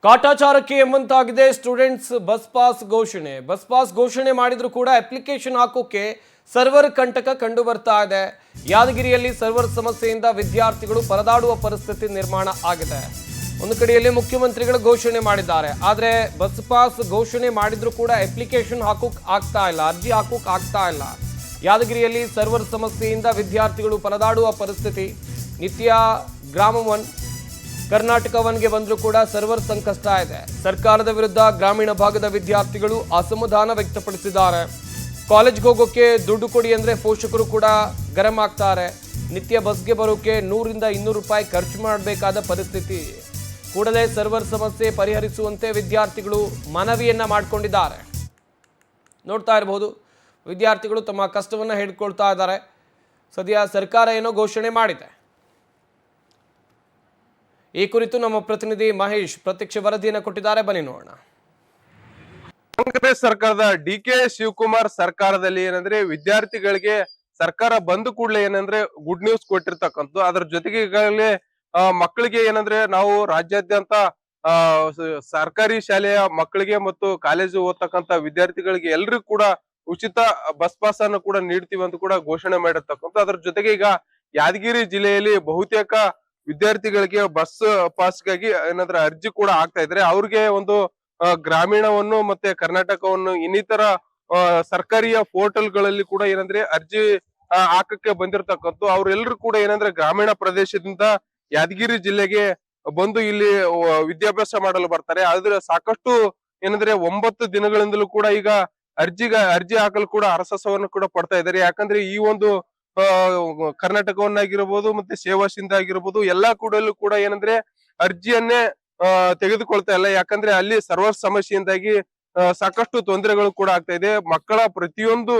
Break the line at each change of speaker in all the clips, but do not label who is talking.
ಕಾಟಾಚಾರಕ್ಕೆ ಎಂಬಂತಾಗಿದೆ students bus pass ಘೋಷಣೆ ಮಾಡಿದ್ರು ಕೂಡ ಅಪ್ಲಿಕೇಶನ್ ಹಾಕೋಕೆ ಸರ್ವರ್ ಕಂಟಕ ಕಂಡು ಬರ್ತಾ ಇದೆ. ಯಾದಗಿರಿಯಲ್ಲಿ ಸರ್ವರ್ ಸಮಸ್ಯೆಯಿಂದ ವಿದ್ಯಾರ್ಥಿಗಳು ಪರದಾಡುವ ಪರಿಸ್ಥಿತಿ ನಿರ್ಮಾಣ ಆಗಿದೆ. ಒಂದು ಕಡೆಯಲ್ಲಿ ಮುಖ್ಯಮಂತ್ರಿಗಳು ಘೋಷಣೆ ಮಾಡಿದ್ದಾರೆ, ಆದರೆ ಬಸ್ ಪಾಸ್ ಘೋಷಣೆ ಮಾಡಿದ್ರು ಕೂಡ ಅಪ್ಲಿಕೇಶನ್ ಹಾಕೋಕ್ ಆಗ್ತಾ ಇಲ್ಲ, ಅರ್ಜಿ ಹಾಕೋಕ್ ಆಗ್ತಾ ಇಲ್ಲ. ಯಾದಗಿರಿಯಲ್ಲಿ ಸರ್ವರ್ ಸಮಸ್ಯೆಯಿಂದ ವಿದ್ಯಾರ್ಥಿಗಳು ಪರದಾಡುವ ಪರಿಸ್ಥಿತಿ. ನಿತ್ಯ ಗ್ರಾಮ ಒನ್ ಕರ್ನಾಟಕ ಒನ್ಗೆ ಬಂದರೂ ಕೂಡ ಸರ್ವರ್ ಸಂಕಷ್ಟ ಇದೆ. ಸರ್ಕಾರದ ವಿರುದ್ಧ ಗ್ರಾಮೀಣ ಭಾಗದ ವಿದ್ಯಾರ್ಥಿಗಳು ಅಸಮಾಧಾನ ವ್ಯಕ್ತಪಡಿಸಿದ್ದಾರೆ. ಕಾಲೇಜ್ಗೆ ಹೋಗೋಕೆ ದುಡ್ಡು ಕೊಡಿ ಅಂದರೆ ಪೋಷಕರು ಕೂಡ ಗರಂ ಆಗ್ತಾರೆ. ನಿತ್ಯ ಬಸ್ಗೆ ಬರೋಕೆ 100 ರಿಂದ 200 ರೂಪಾಯಿ ಖರ್ಚು ಮಾಡಬೇಕಾದ ಪರಿಸ್ಥಿತಿ. ಕೂಡಲೇ ಸರ್ವರ್ ಸಮಸ್ಯೆ ಪರಿಹರಿಸುವಂತೆ ವಿದ್ಯಾರ್ಥಿಗಳು ಮನವಿಯನ್ನ ಮಾಡಿಕೊಂಡಿದ್ದಾರೆ. ನೋಡ್ತಾ ಇರಬಹುದು, ವಿದ್ಯಾರ್ಥಿಗಳು ತಮ್ಮ ಕಷ್ಟವನ್ನು ಹೇಳ್ಕೊಳ್ತಾ ಇದ್ದಾರೆ. ಸದ್ಯ ಸರ್ಕಾರ ಏನೋ ಘೋಷಣೆ ಮಾಡಿದೆ. ಈ ಕುರಿತು ನಮ್ಮ ಪ್ರತಿನಿಧಿ ಮಹೇಶ್ ಪ್ರತ್ಯಕ್ಷ ವರದಿಯನ್ನು ಕೊಟ್ಟಿದ್ದಾರೆ, ಬನ್ನಿ ನೋಡೋಣ.
ಕಾಂಗ್ರೆಸ್ ಸರ್ಕಾರದ ಡಿ.ಕೆ. ಶಿವಕುಮಾರ್ ಸರ್ಕಾರದಲ್ಲಿ ಏನಂದ್ರೆ ವಿದ್ಯಾರ್ಥಿಗಳಿಗೆ ಸರ್ಕಾರ ಬಂದ ಕೂಡಲೇ ಏನಂದ್ರೆ ಗುಡ್ ನ್ಯೂಸ್ ಕೊಟ್ಟಿರ್ತಕ್ಕಂಥ. ಅದ್ರ ಜೊತೆಗೆ ಈಗಾಗಲೇ ಮಕ್ಕಳಿಗೆ ಏನಂದ್ರೆ ನಾವು ರಾಜ್ಯಾದ್ಯಂತ ಸರ್ಕಾರಿ ಶಾಲೆಯ ಮಕ್ಕಳಿಗೆ ಮತ್ತು ಕಾಲೇಜು ಓದ್ತಕ್ಕಂತ ವಿದ್ಯಾರ್ಥಿಗಳಿಗೆ ಎಲ್ರಿಗೂ ಕೂಡ ಉಚಿತ ಬಸ್ ಪಾಸ್ ಅನ್ನು ಕೂಡ ನೀಡ್ತೀವಿ ಅಂತ ಕೂಡ ಘೋಷಣೆ ಮಾಡಿರ್ತಕ್ಕಂಥ. ಅದ್ರ ಜೊತೆಗೆ ಈಗ ಯಾದಗಿರಿ ಜಿಲ್ಲೆಯಲ್ಲಿ ಬಹುತೇಕ ವಿದ್ಯಾರ್ಥಿಗಳಿಗೆ ಬಸ್ ಪಾಸ್ಗಾಗಿ ಏನಾದ್ರೆ ಅರ್ಜಿ ಕೂಡ ಆಗ್ತಾ ಇದ್ರೆ ಅವ್ರಿಗೆ ಒಂದು ಗ್ರಾಮೀಣವನ್ನು ಮತ್ತೆ ಕರ್ನಾಟಕವನ್ನು ಇನ್ನಿತರ ಸರ್ಕಾರಿಯ ಪೋರ್ಟಲ್ಗಳಲ್ಲಿ ಕೂಡ ಏನಂದ್ರೆ ಅರ್ಜಿ ಹಾಕಕ್ಕೆ ಬಂದಿರತಕ್ಕಂಥ ಅವ್ರೆಲ್ರು ಕೂಡ ಏನಂದ್ರೆ ಗ್ರಾಮೀಣ ಪ್ರದೇಶದಿಂದ ಯಾದಗಿರಿ ಜಿಲ್ಲೆಗೆ ಬಂದು ಇಲ್ಲಿ ವಿದ್ಯಾಭ್ಯಾಸ ಮಾಡಲು ಬರ್ತಾರೆ. ಆದ್ರೆ ಸಾಕಷ್ಟು ಏನಂದ್ರೆ 9 ದಿನಗಳಿಂದಲೂ ಕೂಡ ಈಗ ಅರ್ಜಿ ಹಾಕಲು ಕೂಡ ಹರಸಾಹಸವನ್ನು ಕೂಡ ಪಡ್ತಾ ಇದ್ದಾರೆ. ಯಾಕಂದ್ರೆ ಈ ಒಂದು ಕರ್ನಾಟಕವನ್ನಾಗಿರ್ಬೋದು ಮತ್ತೆ ಸೇವಾ ಸಿಂಧು ಆಗಿರ್ಬೋದು ಎಲ್ಲಾ ಕೂಡ ಏನಂದ್ರೆ ಅರ್ಜಿಯನ್ನೇ ತೆಗೆದುಕೊಳ್ತಾ ಇಲ್ಲ. ಯಾಕಂದ್ರೆ ಅಲ್ಲಿ ಸರ್ವರ್ ಸಮಸ್ಯೆಯಿಂದಾಗಿ ಸಾಕಷ್ಟು ತೊಂದರೆಗಳು ಕೂಡ ಆಗ್ತಾ ಇದೆ. ಮಕ್ಕಳ ಪ್ರತಿಯೊಂದು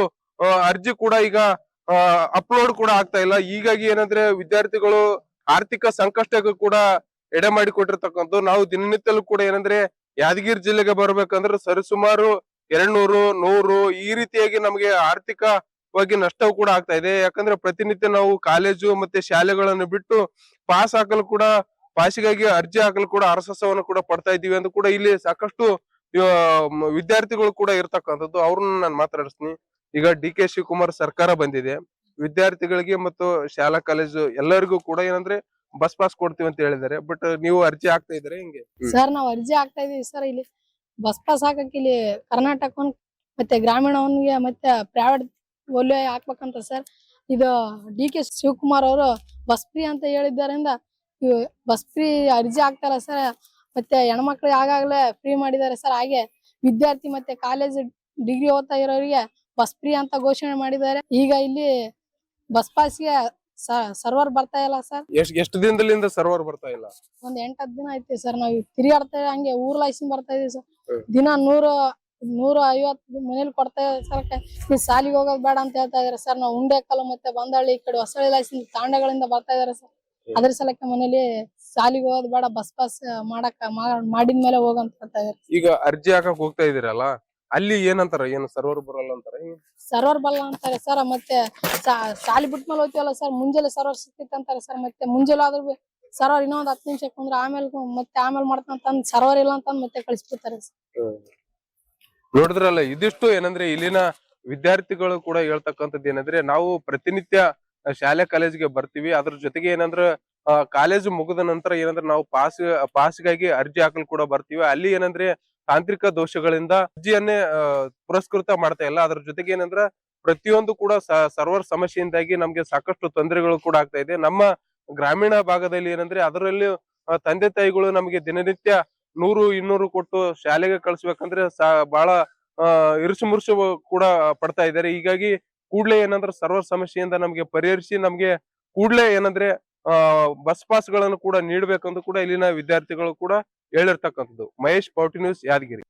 ಅರ್ಜಿ ಕೂಡ ಈಗ ಅಪ್ಲೋಡ್ ಕೂಡ ಆಗ್ತಾ ಇಲ್ಲ. ಹೀಗಾಗಿ ಏನಂದ್ರೆ ವಿದ್ಯಾರ್ಥಿಗಳು ಆರ್ಥಿಕ ಸಂಕಷ್ಟಕ್ಕೂ ಕೂಡ ಎಡೆ ಮಾಡಿಕೊಟ್ಟಿರ್ತಕ್ಕಂಥ. ನಾವು ದಿನನಿತ್ಯಲೂ ಕೂಡ ಏನಂದ್ರೆ ಯಾದಗಿರಿ ಜಿಲ್ಲೆಗೆ ಬರ್ಬೇಕಂದ್ರೆ ಸರಿಸುಮಾರು 200, 100 ಈ ರೀತಿಯಾಗಿ ನಮಗೆ ಆರ್ಥಿಕವಾಗಿ ನಷ್ಟವು ಕೂಡ ಆಗ್ತಾ ಇದೆ. ಯಾಕಂದ್ರೆ ಪ್ರತಿನಿತ್ಯ ನಾವು ಕಾಲೇಜು ಮತ್ತೆ ಶಾಲೆಗಳನ್ನು ಬಿಟ್ಟು ಪಾಸಿಗಾಗಿ ಅರ್ಜಿ ಹಾಕಲು ಕೂಡ ಹರಸಾಹಸವನ್ನು ಕೂಡ ಪಡ್ತಾ ಇದ್ದೀವಿ ಅಂತ ಕೂಡ ಇಲ್ಲಿ ಸಾಕಷ್ಟು ವಿದ್ಯಾರ್ಥಿಗಳು ಕೂಡ ಇರ್ತಕ್ಕಂಥದ್ದು. ಅವ್ರನ್ನ ನಾನು ಮಾತಾಡಿಸ್ತೀನಿ. ಈಗ ಡಿ.ಕೆ. ಶಿವಕುಮಾರ್ ಸರ್ಕಾರ ಬಂದಿದೆ, ವಿದ್ಯಾರ್ಥಿಗಳಿಗೆ ಮತ್ತು ಶಾಲಾ ಕಾಲೇಜು ಎಲ್ಲರಿಗೂ ಕೂಡ ಏನಂದ್ರೆ ಬಸ್ ಪಾಸ್ ಕೊಡ್ತೀವಿ ಅಂತ ಹೇಳಿದ್ದಾರೆ. ಬಟ್ ನೀವು ಅರ್ಜಿ ಹಾಕ್ತಾ ಇದ್ರೆ ಹಿಂಗೆ?
ಸರ್ ನಾವು ಅರ್ಜಿ ಹಾಕ್ತಾ ಇದೀವಿ ಸರ್. ಇಲ್ಲಿ ಬಸ್ ಪಾಸ್ ಹಾಕಕ್ಕೆ ಇಲ್ಲಿ ಕರ್ನಾಟಕ ಮತ್ತೆ ಗ್ರಾಮೀಣವನ್ಗೆ ಮತ್ತೆ ಪ್ರೈವೇಟ್ ವಲಯ ಹಾಕ್ಬೇಕಂತ ಸರ್. ಇದು ಡಿ.ಕೆ. ಶಿವಕುಮಾರ್ ಅವರು ಬಸ್ ಫ್ರೀ ಅಂತ ಹೇಳಿದ್ದರಿಂದ ಬಸ್ ಫ್ರೀ ಅರ್ಜಿ ಹಾಕ್ತಾರ ಸರ್. ಮತ್ತೆ ಹೆಣ್ಮಕ್ಳಿಗೆ ಆಗಾಗ್ಲೇ ಫ್ರೀ ಮಾಡಿದ್ದಾರೆ ಸರ್. ಹಾಗೆ ವಿದ್ಯಾರ್ಥಿ ಮತ್ತೆ ಕಾಲೇಜ್ ಡಿಗ್ರಿ ಓದ್ತಾ ಇರೋರಿಗೆ ಬಸ್ ಫ್ರೀ ಅಂತ ಘೋಷಣೆ ಮಾಡಿದ್ದಾರೆ. ಈಗ ಇಲ್ಲಿ ಬಸ್ ಪಾಸ್ಗೆ ಸರ್ವರ್ ಬರ್ತಾ ಇಲ್ಲ ಸರ್.
ಎಷ್ಟು ದಿನದಿಂದ ಸರ್ವರ್ ಬರ್ತಾ ಇಲ್ಲ?
ಒಂದ್ 8-10 ದಿನ ಐತಿ ಸರ್. ನಾವು ತಿರುಗಾಡ್ತಾ ಹಂಗೆ ಊರ್ ಲೈಸನ್ ಬರ್ತಾ ಇದೀವಿ ಸರ್. ದಿನ 100-150 ಮನೇಲಿ ಕೊಡ್ತಾ ಇದ್ದಾರೆ ಸರ್. ಸಾಲಿಗೆ ಹೋಗೋದ್ ಬೇಡ ಅಂತ ಹೇಳ್ತಾ ಇದಾರೆ ಸರ್. ನಾವು ಉಂಡೆಕಲ್ ಮತ್ತೆ ಬಂದಳ್ಳಿ ಈ ಕಡೆ ಹೊಸಳ್ಳಿ ಲೈಸನ್ ತಾಂಡಗಳಿಂದ ಬರ್ತಾ ಇದಾರೆ ಸರ್. ಅದ್ರ ಸಲಕ್ಕೆ ಮನೇಲಿ ಸಾಲಿಗೆ ಹೋಗೋದ್ ಬೇಡ, ಬಸ್ ಪಾಸ್ ಮಾಡಿದ್ಮೇಲೆ ಹೋಗಂತ ಹೇಳ್ತಾ ಇದಾರೆ.
ಈಗ ಅರ್ಜಿ ಹಾಕಕ್ ಹೋಗ್ತಾ ಇದೀರಲ್ಲ, ಅಲ್ಲಿ ಏನಂತಾರ? ಏನು ಸರ್ವರ್ ಬರಲ್ಲ ಅಂತಾರ?
ಸರ್ವರ್ ಬರಲ್ಲ ಅಂತಾರೆ ಸರ್. ಮತ್ತೆ ಸಾಲಿ ಬಿಟ್ಮೇಲೆ ಹೋಗ್ತೀವಲ್ಲ ಸರ್, ಮುಂಜಾನೆ ಸರ್ವರ್ ಸಿಕ್ತಿತ್ತು ಅಂತಾರೆ ಸರ್. ಮತ್ತೆ ಮುಂಜಾನೆ ಆದ್ರೂ ಸರ್ವರ್ ಇನ್ನೊಂದ್ 10 ನಿಮಿಷ ಕುಂದ್ರೆ ಆಮೇಲೆ ಮಾಡ್ತಂತ ಸರ್ವರ್ ಇಲ್ಲ ಅಂತ ಮತ್ತೆ ಕಳಿಸ್ಬಿಡ್ತಾರೆ ಸರ್.
ನೋಡಿದ್ರಲ್ಲ, ಇದಿಷ್ಟು ಏನಂದ್ರೆ ಇಲ್ಲಿನ ವಿದ್ಯಾರ್ಥಿಗಳು ಕೂಡ ಹೇಳ್ತಕ್ಕಂಥದ್ದು ಏನಂದ್ರೆ ನಾವು ಪ್ರತಿನಿತ್ಯ ಶಾಲೆ ಕಾಲೇಜಿಗೆ ಬರ್ತೀವಿ. ಅದ್ರ ಜೊತೆಗೆ ಏನಂದ್ರೆ ಕಾಲೇಜು ಮುಗಿದ ನಂತರ ಏನಂದ್ರೆ ನಾವು ಪಾಸ್ಗಾಗಿ ಅರ್ಜಿ ಹಾಕಲು ಕೂಡ ಬರ್ತೀವಿ. ಅಲ್ಲಿ ಏನಂದ್ರೆ ತಾಂತ್ರಿಕ ದೋಷಗಳಿಂದ ಅರ್ಜಿಯನ್ನೇ ಪುರಸ್ಕೃತ ಮಾಡ್ತಾ ಇಲ್ಲ. ಅದ್ರ ಜೊತೆಗೆ ಏನಂದ್ರೆ ಪ್ರತಿಯೊಂದು ಕೂಡ ಸರ್ವರ್ ಸಮಸ್ಯೆಯಿಂದಾಗಿ ನಮ್ಗೆ ಸಾಕಷ್ಟು ತೊಂದರೆಗಳು ಕೂಡ ಆಗ್ತಾ ಇದೆ. ನಮ್ಮ ಗ್ರಾಮೀಣ ಭಾಗದಲ್ಲಿ ಏನಂದ್ರೆ ಅದರಲ್ಲಿ ತಂದೆ ತಾಯಿಗಳು ನಮಗೆ ದಿನನಿತ್ಯ 100-200 ಕೊಟ್ಟು ಶಾಲೆಗೆ ಕಳಿಸ್ಬೇಕಂದ್ರೆ ಬಹಳ ಇರುಸು ಮುರುಸು ಕೂಡ ಪಡ್ತಾ ಇದ್ದಾರೆ. ಹೀಗಾಗಿ ಕೂಡ್ಲೆ ಏನಂದ್ರೆ ಸರ್ವರ್ ಸಮಸ್ಯೆಯಿಂದ ನಮ್ಗೆ ಪರಿಹರಿಸಿ ನಮ್ಗೆ ಕೂಡ್ಲೆ ಏನಂದ್ರೆ ಬಸ್ ಪಾಸ್ ಗಳನ್ನು ಕೂಡ ನೀಡ್ಬೇಕಂತ ಕೂಡ ಇಲ್ಲಿನ ವಿದ್ಯಾರ್ಥಿಗಳು ಕೂಡ ಹೇಳಿರ್ತಕ್ಕಂಥದ್ದು. ಮಹೇಶ್, ಪೌಟಿ ನ್ಯೂಸ್, ಯಾದಗಿರಿ.